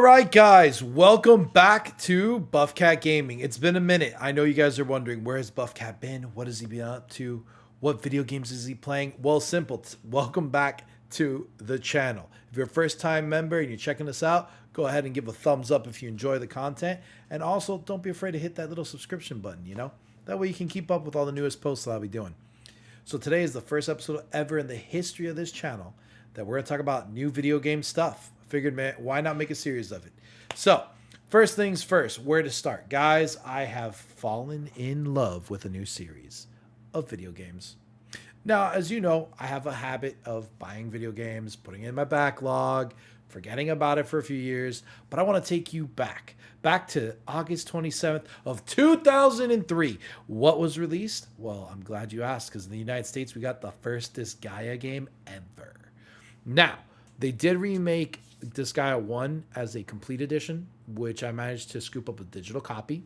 right, guys, welcome back to Buffcat Gaming. It's been a minute. I know you guys are wondering, where has Buffcat been? What has he been up to? What video games is he playing? Well, simple. Welcome back to the channel. If you're a first-time member and you're checking us out, go ahead and give a thumbs up if you enjoy the content. And also, don't be afraid to hit that little subscription button, That way you can keep up with all the newest posts that I'll be doing. So today is the first episode ever in the history of this channel that we're going to talk about new video game stuff. Figured, man, why not make a series of it? So, first things first, where to start? Guys, I have fallen in love with a new series of video games. Now, as you know, I have a habit of buying video games, putting it in my backlog, forgetting about it for a few years, but I want to take you back to August 27th of 2003. What was released? Well, I'm glad you asked, because in the United States, we got the first Disgaea game ever. Now, they did remake Disgaea 1 as a complete edition, which I managed to scoop up a digital copy.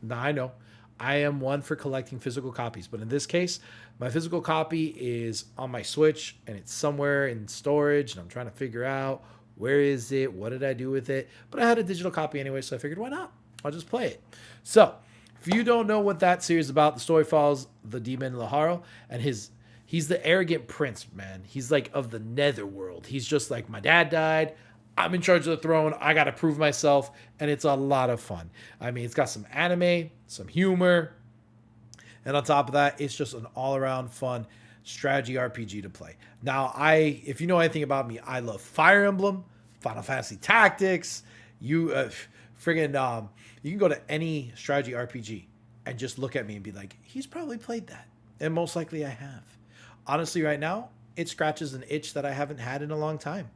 Now, I know I am one for collecting physical copies, but in this case, my physical copy is on my Switch and it's somewhere in storage, and I'm trying to figure out where is it, what did I do with it, but I had a digital copy anyway, so I figured, why not? I'll just play it. So, if you don't know what that series is about, the story follows the demon Laharo, and he's the arrogant prince, man. He's like of the netherworld. He's just like, my dad died, I'm in charge of the throne, I gotta prove myself, and it's a lot of fun. I mean, it's got some anime, some humor, and on top of that, it's just an all-around fun strategy RPG to play. Now, if you know anything about me, I love Fire Emblem, Final Fantasy Tactics. You can go to any strategy RPG and just look at me and be like, he's probably played that, and most likely I have. Honestly, right now, it scratches an itch that I haven't had in a long time.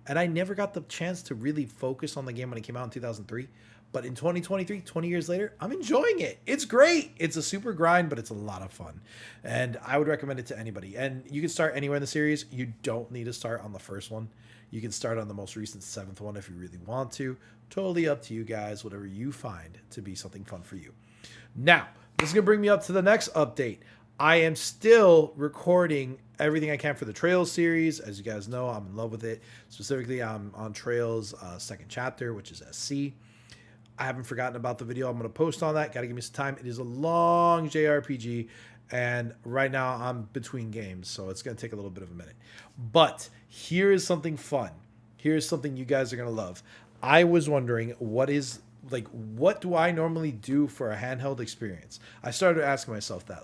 And I never got the chance to really focus on the game when it came out in 2003. But in 2023, 20 years later, I'm enjoying it. It's great. It's a super grind, but it's a lot of fun. And I would recommend it to anybody. And you can start anywhere in the series. You don't need to start on the first one. You can start on the most recent 7th one if you really want to. Totally up to you guys, whatever you find to be something fun for you. Now, this is going to bring me up to the next update. I am still recording everything I can for the Trails series. As you guys know, I'm in love with it. Specifically, I'm on Trails second chapter, which is SC. I haven't forgotten about the video I'm going to post on that. Got to give me some time. It is a long JRPG, and right now I'm between games, so it's going to take a little bit of a minute. But here is something fun. Here's something you guys are going to love. I was wondering, what do I normally do for a handheld experience? I started asking myself that,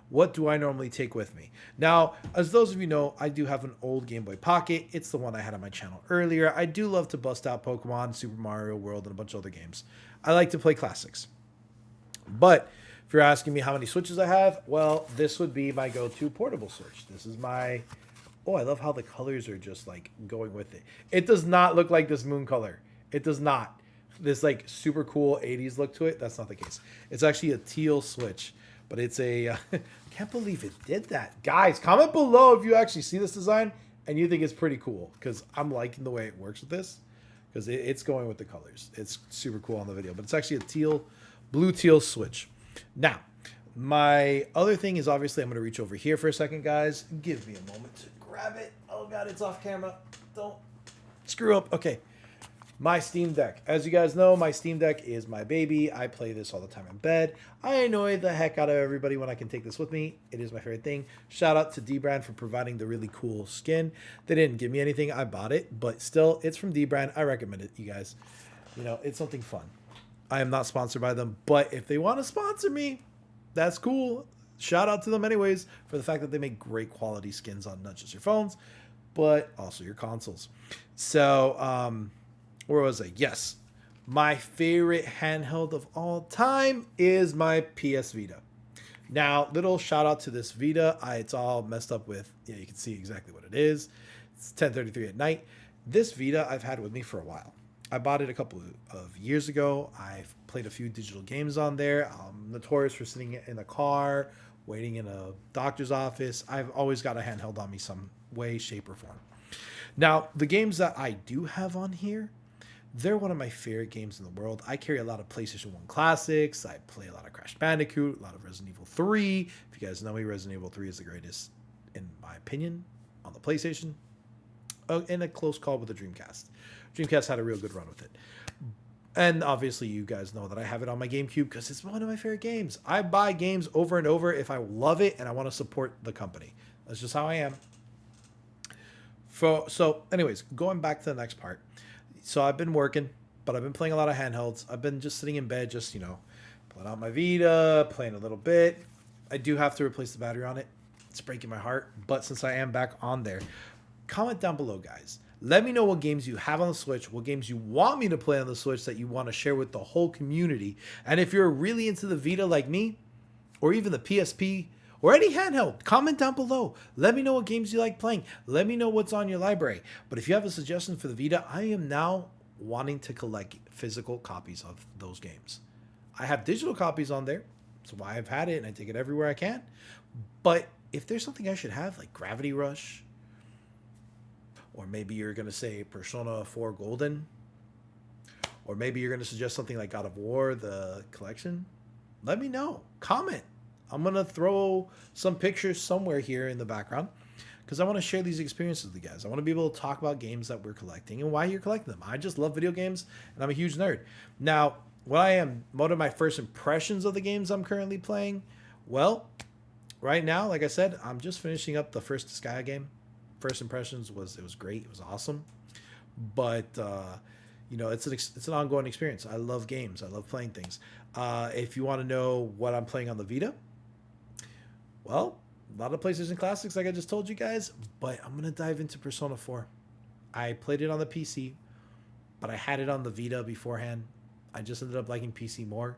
what do I normally take with me? Now, as those of you know, I do have an old Game Boy Pocket. It's the one I had on my channel earlier. I do love to bust out Pokemon, Super Mario World, and a bunch of other games. I like to play classics. But if you're asking me how many Switches I have, well, this would be my go-to portable Switch. This is my... Oh, I love how the colors are just like going with it. It does not look like this moon color. It does not. This like super cool 80s look to it. That's not the case. It's actually a teal Switch, but it's a I can't believe it did that. Guys, comment below if you actually see this design and you think it's pretty cool, because I'm liking the way it works with this, because it's going with the colors. It's super cool on the video, but it's actually a blue teal Switch. Now, my other thing is, obviously I'm going to reach over here for a second, guys. Give me a moment to grab it. Oh god, it's off camera. Don't screw up. Okay. My Steam Deck. As you guys know, my Steam Deck is my baby. I play this all the time in bed. I annoy the heck out of everybody when I can take this with me. It is my favorite thing. Shout out to D-Brand for providing the really cool skin. They didn't give me anything. I bought it, but still, it's from D-Brand. I recommend it, you guys. It's something fun. I am not sponsored by them, but if they want to sponsor me, that's cool. Shout out to them anyways for the fact that they make great quality skins on not just your phones, but also your consoles. So, where was I? Yes. My favorite handheld of all time is my PS Vita. Now, little shout out to this Vita. It's all messed up with, you can see exactly what it is. It's 10:33 at night. This Vita I've had with me for a while. I bought it a couple of years ago. I've played a few digital games on there. I'm notorious for sitting in a car, waiting in a doctor's office. I've always got a handheld on me some way, shape, or form. Now, the games that I do have on here, they're one of my favorite games in the world. I carry a lot of PlayStation 1 classics. I play a lot of Crash Bandicoot, a lot of Resident Evil 3. If you guys know me, Resident Evil 3 is the greatest, in my opinion, on the PlayStation. In a close call with the Dreamcast. Dreamcast had a real good run with it. And obviously, you guys know that I have it on my GameCube because it's one of my favorite games. I buy games over and over if I love it and I want to support the company. That's just how I am. So, anyways, going back to the next part. So I've been working, but I've been playing a lot of handhelds. I've been just sitting in bed, just, pulling out my Vita, playing a little bit. I do have to replace the battery on it. It's breaking my heart. But since I am back on there, comment down below, guys. Let me know what games you have on the Switch, what games you want me to play on the Switch that you want to share with the whole community. And if you're really into the Vita like me, or even the PSP, or any handheld, comment down below. Let me know what games you like playing. Let me know what's on your library. But if you have a suggestion for the Vita, I am now wanting to collect physical copies of those games. I have digital copies on there, so I've had it and I take it everywhere I can. But if there's something I should have, like Gravity Rush, or maybe you're going to say Persona 4 Golden, or maybe you're going to suggest something like God of War, the collection, let me know. Comment. I'm going to throw some pictures somewhere here in the background because I want to share these experiences with you guys. I want to be able to talk about games that we're collecting and why you're collecting them. I just love video games and I'm a huge nerd. Now, what are my first impressions of the games I'm currently playing? Well, right now, like I said, I'm just finishing up the first Disgaea game. First impressions was it was great. It was awesome. But, it's an ongoing experience. I love games. I love playing things. If you want to know what I'm playing on the Vita, well, a lot of PlayStation Classics, like I just told you guys, but I'm going to dive into Persona 4. I played it on the PC, but I had it on the Vita beforehand. I just ended up liking PC more.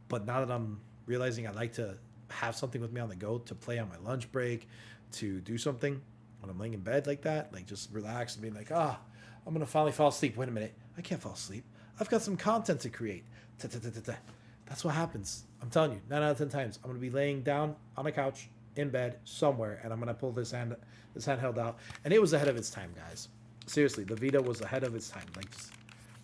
But now that I'm realizing I like to have something with me on the go to play on my lunch break, to do something when I'm laying in bed like that, like just relax and be like, I'm going to finally fall asleep. Wait a minute. I can't fall asleep. I've got some content to create. That's what happens. I'm telling you, 9 out of 10 times, I'm going to be laying down on a couch in bed somewhere, and I'm going to pull this handheld out. And it was ahead of its time, guys. Seriously, the Vita was ahead of its time. Like, just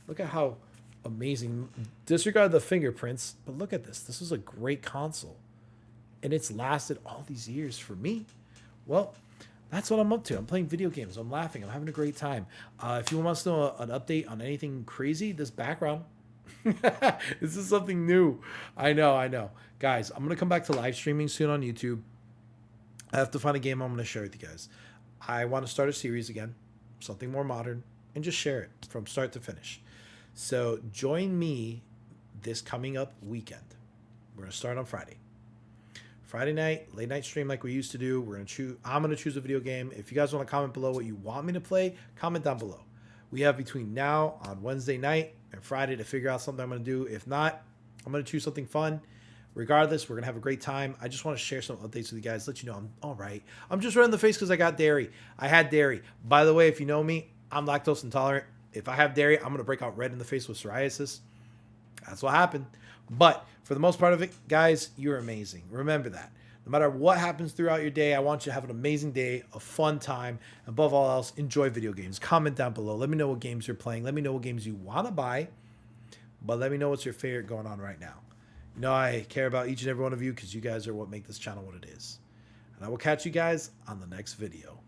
look at how amazing. Disregard the fingerprints, but look at this. This is a great console. And it's lasted all these years for me. Well, that's what I'm up to. I'm playing video games. I'm laughing. I'm having a great time. If you want to know an update on anything crazy, this background. This is something new. I know. Guys, I'm going to come back to live streaming soon on YouTube. I have to find a game I'm going to share with you guys. I want to start a series again, something more modern, and just share it from start to finish. So join me this coming up weekend. We're going to start on Friday. Friday night, late night stream like we used to do. I'm going to choose a video game. If you guys want to comment below what you want me to play, comment down below. We have between now on Wednesday night and Friday to figure out something I'm going to do. If not, I'm going to choose something fun. Regardless, we're going to have a great time. I just want to share some updates with you guys, let you know I'm all right. I'm just red in the face because I got dairy. I had dairy. By the way, if you know me, I'm lactose intolerant. If I have dairy, I'm going to break out red in the face with psoriasis. That's what happened. But for the most part of it, guys, you're amazing. Remember that. No matter what happens throughout your day, I want you to have an amazing day, a fun time. Above all else, enjoy video games. Comment down below. Let me know what games you're playing. Let me know what games you want to buy. But let me know what's your favorite going on right now. You know I care about each and every one of you because you guys are what make this channel what it is. And I will catch you guys on the next video.